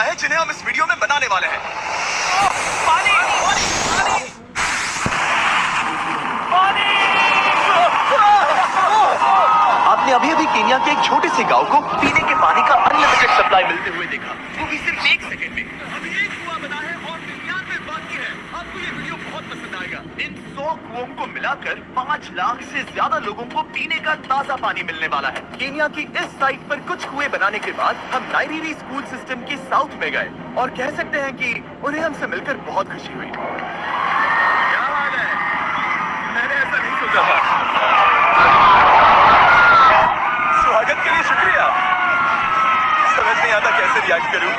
है जिन्हें हम इस वीडियो में बनाने वाले हैं। पानी! आपने अभी अभी केन्या के एक छोटे से गांव को पीने के पानी का अनलिमिटेड सप्लाई मिलते हुए देखा, वो भी सिर्फ 1 सेकंड में। अभी एक कुआं बना है और 99 बाकी है। आपको ये वीडियो बहुत पसंद आएगा। इन 100 कुओं को मिलाकर 5 लाख से ज्यादा लोगों को पीने का ताजा पानी मिलने वाला है। केन्या की इस साइट पर कुछ कुएं बनाने के बाद हम नाइरीरी स्कूल सिस्टम के साउथ में गए और कह सकते हैं कि उन्हें हमसे मिलकर बहुत खुशी हुई। क्या हाल है? मैंने ऐसा नहीं सोचा था। स्वागत के लिए शुक्रिया। समझ नहीं आता कैसे रिएक्ट करूं।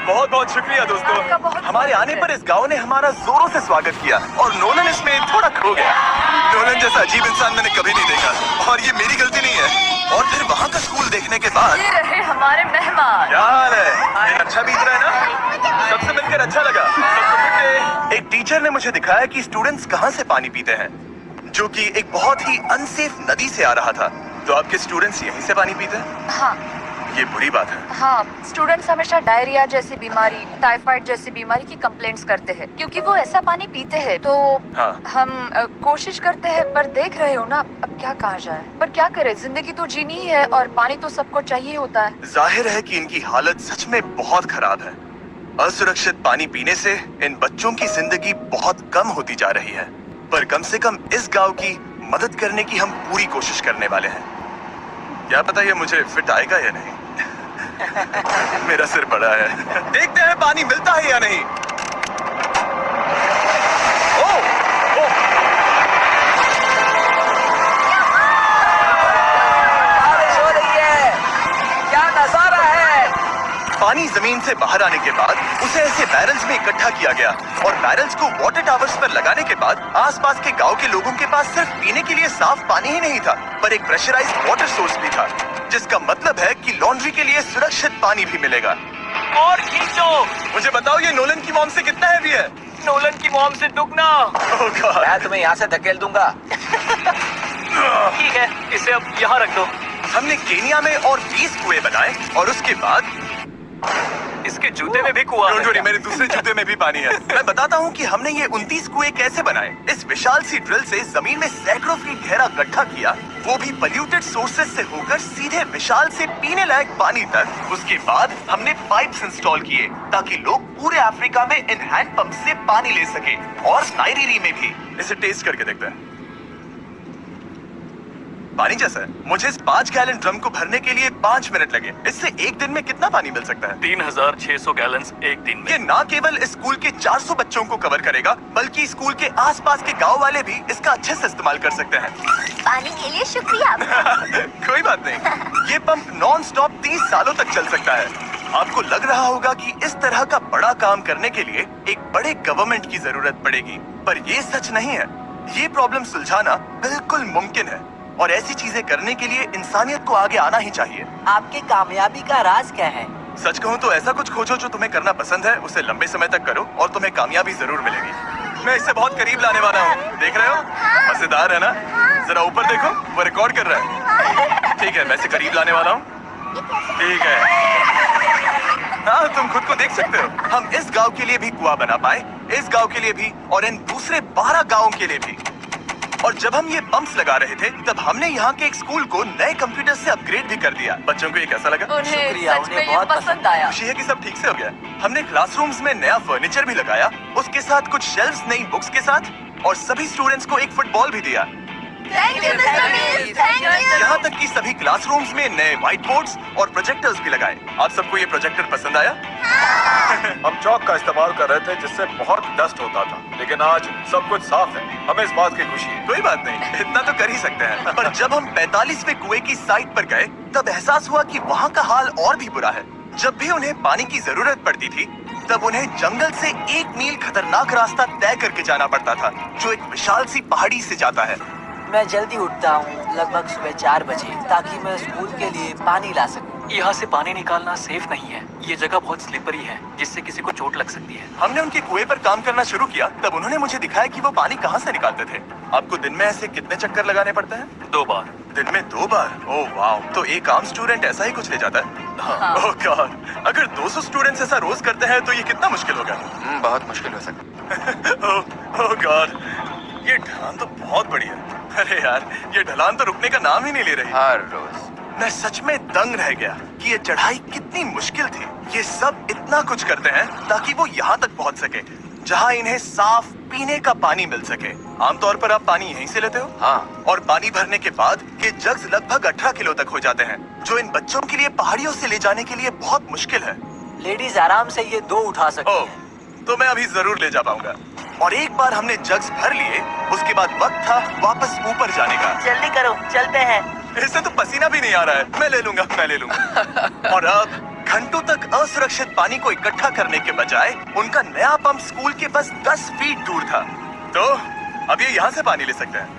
बहुत बहुत शुक्रिया दोस्तों। हमारे आने पर इस गांव ने हमारा जोरों से स्वागत किया और नोलन इसमें थोड़ा खो गया। नोलन जैसा अजीब इंसान मैंने कभी नहीं देखा और ये मेरी गलती नहीं है। और फिर वहाँ का स्कूल देखने के बाद ये रहे हमारे मेहमान। क्या हाल है? दिन अच्छा बीत रहा है ना? सबसे मिलकर अच्छा लगा। एक टीचर ने मुझे दिखाया कि स्टूडेंट्स कहाँ से पानी पीते हैं, जो कि एक बहुत ही अनसेफ नदी से आ रहा था। तो आपके स्टूडेंट्स यहीं से पानी पीते हैं? हाँ ये बुरी बात है। हाँ, स्टूडेंट्स हमेशा डायरिया जैसी बीमारी, टाइफाइड जैसी बीमारी की कंप्लेंट्स करते हैं क्योंकि वो ऐसा पानी पीते हैं। तो हाँ। हम कोशिश करते हैं, पर देख रहे हो ना, अब क्या कहा जाए। पर क्या करे, जिंदगी तो जीनी ही है और पानी तो सबको चाहिए होता है। जाहिर है कि इनकी हालत सच में बहुत खराब है। असुरक्षित पानी पीने से इन बच्चों की जिंदगी बहुत कम होती जा रही है, पर कम से कम इस गांव की मदद करने की हम पूरी कोशिश करने वाले हैं। क्या पता ये मुझे फिट आएगा या नहीं। मेरा सिर बड़ा है। देखते हैं पानी मिलता है या नहीं। ओह, ओह। बारिश हो रही है। क्या नजारा है। पानी जमीन से बाहर आने के बाद उसे ऐसे बैरल्स में इकट्ठा किया गया और बैरल्स को वाटर टावर्स पर लगाने के बाद आसपास के गांव के लोगों के पास सिर्फ पीने के लिए साफ पानी ही नहीं था, पर एक प्रेशराइज्ड वाटर सोर्स भी था, जिसका मतलब है कि लॉन्ड्री के लिए सुरक्षित पानी भी मिलेगा। और खींचो। मुझे बताओ ये नोलन की मॉम से कितना हैवी है? नोलन की मॉम से दुगना। Oh God। मैं तुम्हें यहाँ से धकेल दूंगा। ठीक है, इसे अब यहाँ रख दो। हमने केन्या में और 20 कुएं बनाए और उसके बाद इसके जूते में भी कुआं डोंट है। वरी, मेरे दूसरे जूते में भी पानी है। मैं बताता हूँ कि हमने ये 29 कुएं कैसे बनाए। इस विशाल सी ड्रिल से जमीन में सैकड़ों फीट गहरा गड्ढा किया, वो भी पॉल्यूटेड सोर्सेज से होकर सीधे विशाल से पीने लायक पानी तक। उसके बाद हमने पाइप्स इंस्टॉल किए ताकि लोग पूरे अफ्रीका में इन हैंड पंप से पानी ले सके और नाइरीरी में भी। इसे टेस्ट करके देखते हैं। पानी जैसा है। मुझे इस 5 गैलन ड्रम को भरने के लिए 5 मिनट लगे। इससे एक दिन में कितना पानी मिल सकता है? 3600 गैलन्स एक दिन में। ये ना केवल इस स्कूल के 400 बच्चों को कवर करेगा, बल्कि स्कूल के आसपास के गांव वाले भी इसका अच्छे से इस्तेमाल कर सकते हैं। पानी के लिए शुक्रिया। कोई बात नहीं। ये पंप नॉन स्टॉप 30 सालों तक चल सकता है। आपको लग रहा होगा कि इस तरह का बड़ा काम करने के लिए एक बड़े गवर्नमेंट की जरूरत पड़ेगी, पर ये सच नहीं है। ये प्रॉब्लम सुलझाना बिल्कुल मुमकिन है और ऐसी चीजें करने के लिए इंसानियत को आगे आना ही चाहिए। आपकी कामयाबी का राज क्या है? सच कहूँ तो ऐसा कुछ खोजो जो तुम्हें करना पसंद है, उसे लंबे समय तक करो और तुम्हें कामयाबी जरूर मिलेगी। मैं इससे बहुत करीब लाने वाला हूँ, देख रहे हो? मजेदार है ना? जरा ऊपर देखो, वो रिकॉर्ड कर रहा है। ठीक है, मैं इसे करीब लाने वाला हूँ। ठीक है, हाँ तुम खुद को देख सकते हो। हम इस गांव के लिए भी कुआं बना पाए, इस गांव के लिए भी और इन दूसरे 12 गांवों के लिए भी। और जब हम ये पंप्स लगा रहे थे, तब हमने यहाँ के एक स्कूल को नए कंप्यूटर से अपग्रेड भी कर दिया। बच्चों को ये कैसा लगा? उन्हें शुक्रिया, सच में उन्हें ये बहुत पसंद आया। खुशी है कि सब ठीक से हो गया। हमने क्लासरूम्स में नया फर्नीचर भी लगाया, उसके साथ कुछ शेल्फ्स नई बुक्स के साथ, और सभी स्टूडेंट्स को एक फुटबॉल भी दिया। Thank you mister beast, thank you. यहाँ तक कि सभी क्लासरूम्स में नए व्हाइट बोर्ड्स और प्रोजेक्टर्स भी लगाए। आप सबको ये प्रोजेक्टर पसंद आया? हम चौक का इस्तेमाल कर रहे थे जिससे बहुत डस्ट होता था, लेकिन आज सब कुछ साफ है। हमें इस बात की खुशी है। कोई बात नहीं, इतना तो कर ही सकते हैं। पर जब हम 45वें कुएं की साइट पर गए, तब एहसास हुआ कि वहाँ का हाल और भी बुरा है। जब भी उन्हें पानी की जरूरत पड़ती थी, तब उन्हें जंगल से 1 मील खतरनाक रास्ता तय करके जाना पड़ता था, जो एक विशाल सी पहाड़ी से जाता है। मैं जल्दी उठता हूँ, लगभग सुबह 4 बजे, ताकि मैं स्कूल के लिए पानी ला सकूँ। यहाँ से पानी निकालना सेफ नहीं है। ये जगह बहुत स्लिपरी है, जिससे किसी को चोट लग सकती है। हमने उनके कुएं पर काम करना शुरू किया, तब उन्होंने मुझे दिखाया कि वो पानी कहाँ से निकालते थे। आपको दिन में ऐसे कितने चक्कर लगाने पड़ते हैं? 2 बार। दिन में 2 बार? ओह वाह, तो एक आम स्टूडेंट ऐसा ही कुछ ले जाता है? ओह गॉड, अगर 200 स्टूडेंट्स ऐसा रोज करते हैं तो ये कितना मुश्किल होगा? बहुत मुश्किल हो सकता है। ओह गॉड, ये ढलान तो बहुत बड़ी है। अरे यार, ये ढलान तो रुकने का नाम ही नहीं ले रही। हर रोज मैं सच में दंग रह गया कि ये चढ़ाई कितनी मुश्किल थी। ये सब इतना कुछ करते हैं ताकि वो यहाँ तक पहुँच सके जहाँ इन्हें साफ पीने का पानी मिल सके। आमतौर पर आप पानी यहीं से लेते हो? हाँ। और पानी भरने के बाद ये जग्स लगभग 18 किलो तक हो जाते हैं, जो इन बच्चों के लिए पहाड़ियों से ले जाने के लिए बहुत मुश्किल है। लेडीज आराम से ये 2 उठा सकती ओह, हैं। तो मैं अभी जरूर ले जा पाऊंगा। और एक बार हमने जग्स भर लिए, उसके बाद वक्त था वापस ऊपर जाने का। जल्दी करो, चलते हैं। इससे तो पसीना भी नहीं आ रहा है। मैं ले लूंगा। और अब घंटों तक असुरक्षित पानी को इकट्ठा करने के बजाय उनका नया पंप स्कूल के बस 10 फीट दूर था। तो अब ये यहाँ से पानी ले सकते हैं।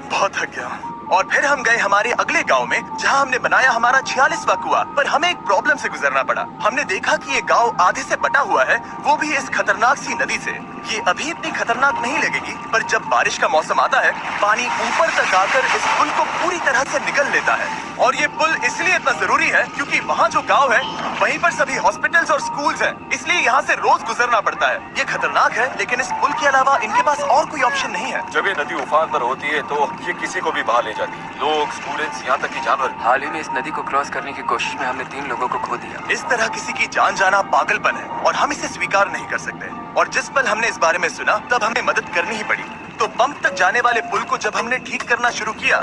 बहुत थक गया। और फिर हम गए हमारे अगले गांव में, जहां हमने बनाया हमारा 46वां कुआं। पर हमें एक प्रॉब्लम से गुजरना पड़ा। हमने देखा कि ये गांव आधे से बटा हुआ है, वो भी इस खतरनाक सी नदी से। ये अभी इतनी खतरनाक नहीं लगेगी, पर जब बारिश का मौसम आता है, पानी ऊपर तक आकर इस पुल को पूरी तरह से निगल लेता है। और ये पुल इसलिए इतना जरूरी है क्योंकि वहाँ जो गाँव है, वहीं पर सभी हॉस्पिटल्स और स्कूल्स हैं, इसलिए यहाँ से रोज गुजरना पड़ता है। ये खतरनाक है, लेकिन इस पुल के अलावा इनके पास और कोई ऑप्शन नहीं है। जब ये नदी उफान पर होती है तो ये किसी को भी बहा ले जाती है। लोग, स्टूडेंट्स, यहाँ तक कि जानवर। हाल ही में इस नदी को क्रॉस करने की कोशिश में हमने 3 लोगों को खो दिया। इस तरह किसी की जान जाना पागलपन है और हम इसे स्वीकार नहीं कर सकते। और जिस पल हमने इस बारे में सुना, तब हमें मदद करनी ही पड़ी। तो पंप तक जाने वाले पुल को जब हमने ठीक करना शुरू किया,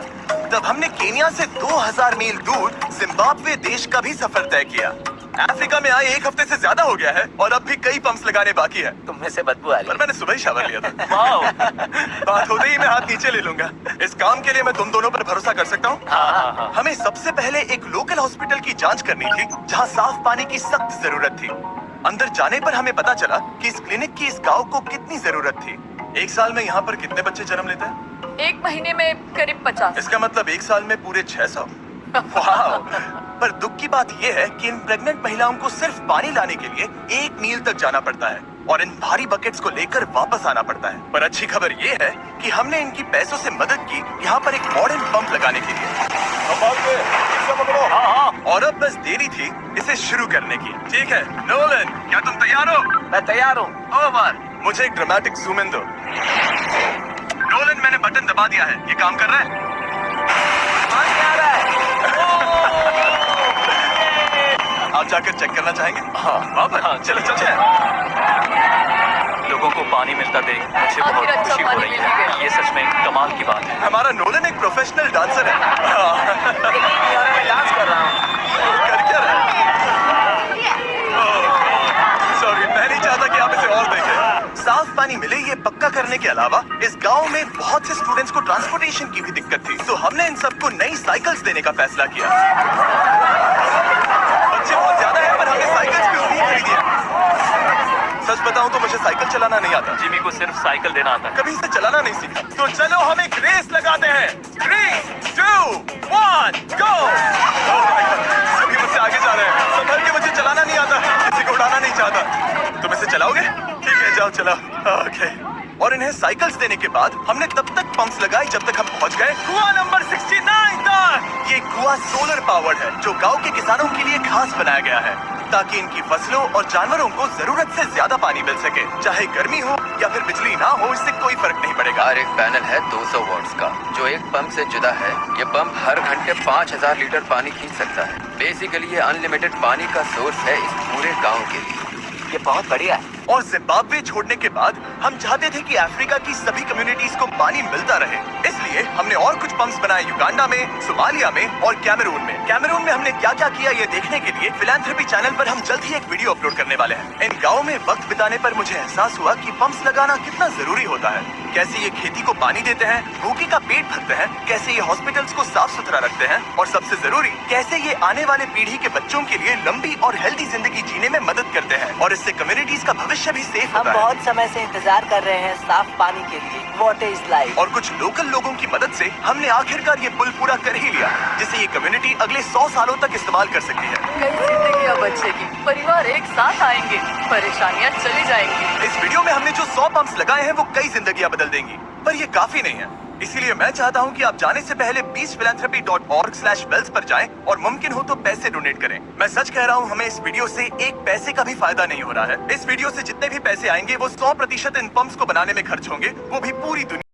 तब हमने केनिया से 2000 मील दूर जिम्बाब्वे देश का भी सफर तय किया। अफ्रीका में आए 1 हफ्ते से ज्यादा हो गया है और अब भी कई पंप्स लगाने बाकी है। तुम में से बदबू आ रही पर मैंने सुबह ही शावर लिया था। वाओ। बात होते ही मैं हाथ नीचे ले लूंगा। इस काम के लिए मैं तुम दोनों पर भरोसा कर सकता हूँ। हाँ। हमें सबसे पहले एक लोकल हॉस्पिटल की जांच करनी थी, जहां साफ पानी की सख्त जरूरत थी। अंदर जाने पर हमें पता चला कि इस क्लिनिक की इस गांव को कितनी जरूरत थी। 1 साल में यहाँ पर कितने बच्चे जन्म लेते हैं? 1 महीने में करीब 50। इसका मतलब 1 साल में पूरे 600। वाह! पर दुख की बात यह है कि इन प्रेग्नेंट महिलाओं को सिर्फ पानी लाने के लिए 1 मील तक जाना पड़ता है और इन भारी बकेट्स को लेकर वापस आना पड़ता है। पर अच्छी खबर ये है कि हमने इनकी पैसों से मदद की यहाँ पर एक मॉडर्न पंप लगाने के लिए। और अब बस देरी थी इसे शुरू करने की। ठीक है नोलन, क्या तुम तैयार हो? मैं तैयार हूँ। ओवर। मुझे एक ड्रामेटिक जूम इन दो। नोलन, मैंने बटन दबा दिया है, ये काम कर रहा है? आप जाकर चेक करना चाहेंगे? हाँ, चलो चलते हैं। लोगों को पानी मिलता देख मुझे बहुत आखिर अच्छा खुशी हो पानी रही मिल गया। है। ये सच में कमाल की बात है। हमारा नोलन एक प्रोफेशनल डांसर है। मैं डांस कर रहा हूँ। कर क्या रहा है? सॉरी, मैं नहीं चाहता कि आप इसे और देखें। साफ पानी मिले ये पक्का करने के अलावा इस गांव में बहुत से स्टूडेंट्स को ट्रांसपोर्टेशन की भी दिक्कत थी, तो हमने इन सबको नई साइकिल्स देने का फैसला किया। बच्चे बहुत ज्यादा हैं, पर हमने साइकिल्स क्यों नहीं खरीदी? सच बताऊं तो मुझे साइकिल चलाना नहीं आता। जिमी को सिर्फ साइकिल देना आता है। कभी इसे चलाना नहीं सीखा। तो चलो हम एक रेस लगाते हैं। 3, 2, 1, गो! सभी मुझसे आगे जा रहे हैं। संभल के, मुझे चलाना नहीं आता, किसी को उड़ाना नहीं चाहता। तुम इसे चलाओगे? ठीक है, जाओ चलाओ। ओके। और इन्हें साइकिल्स देने के बाद हमने तब तक पंप्स लगाई जब तक हम पहुंच गए कुआं नंबर 69 तक। ये कुआं सोलर पावर्ड है, जो गांव के किसानों के लिए खास बनाया गया है, ताकि इनकी फसलों और जानवरों को जरूरत से ज्यादा पानी मिल सके। चाहे गर्मी हो या फिर बिजली ना हो, इससे कोई फर्क नहीं पड़ेगा। और एक पैनल है 200 वॉट्स का, जो एक पंप से जुदा है। ये पंप हर घंटे 5000 लीटर पानी खींच सकता है। बेसिकली ये अनलिमिटेड पानी का सोर्स है इस पूरे गाँव के लिए। ये बहुत बढ़िया है। और जिम्बाब्वे छोड़ने के बाद हम चाहते थे कि अफ्रीका की सभी कम्युनिटीज को पानी मिलता रहे, इसलिए हमने और कुछ पंप्स बनाए युगांडा में, सोमालिया में और कैमरून में। कैमरून में हमने क्या क्या किया ये देखने के लिए फिलैंथ्रोपी चैनल पर हम जल्द ही एक वीडियो अपलोड करने वाले हैं। इन गाँव में वक्त बिताने पर मुझे एहसास हुआ कि पंप्स लगाना कितना जरूरी होता है। कैसे ये खेती को पानी देते हैं, भूखे का पेट भरते हैं, कैसे ये हॉस्पिटल्स को साफ सुथरा रखते हैं, और सबसे जरूरी कैसे ये आने वाले पीढ़ी के बच्चों के लिए लंबी और हेल्दी जिंदगी जीने में मदद करते हैं। और इससे कम्युनिटीज का भविष्य भी सेफ हम होता है। बहुत समय से इंतजार कर रहे हैं साफ पानी के लिए। Water is life. और कुछ लोकल लोगों की मदद से हमने आखिरकार ये पुल पूरा कर ही लिया, जिसे ये कम्युनिटी अगले 100 सालों तक इस्तेमाल कर सकती है। कई जिंदगियां बचेगी, परिवार एक साथ आएंगे, परेशानियां चली जाएंगी। इस वीडियो में हमने जो 100 पंप्स लगाए हैं वो कई जिंदगियां बदल देंगी, पर ये काफी नहीं है। इसीलिए मैं चाहता हूं कि आप जाने से पहले peacephilanthropy.org/wells पर जाएं और मुमकिन हो तो पैसे डोनेट करें। मैं सच कह रहा हूं, हमें इस वीडियो से एक पैसे का भी फायदा नहीं हो रहा है। इस वीडियो से जितने भी पैसे आएंगे वो 100% इन पंप्स को बनाने में खर्च होंगे, वो भी पूरी दुनिया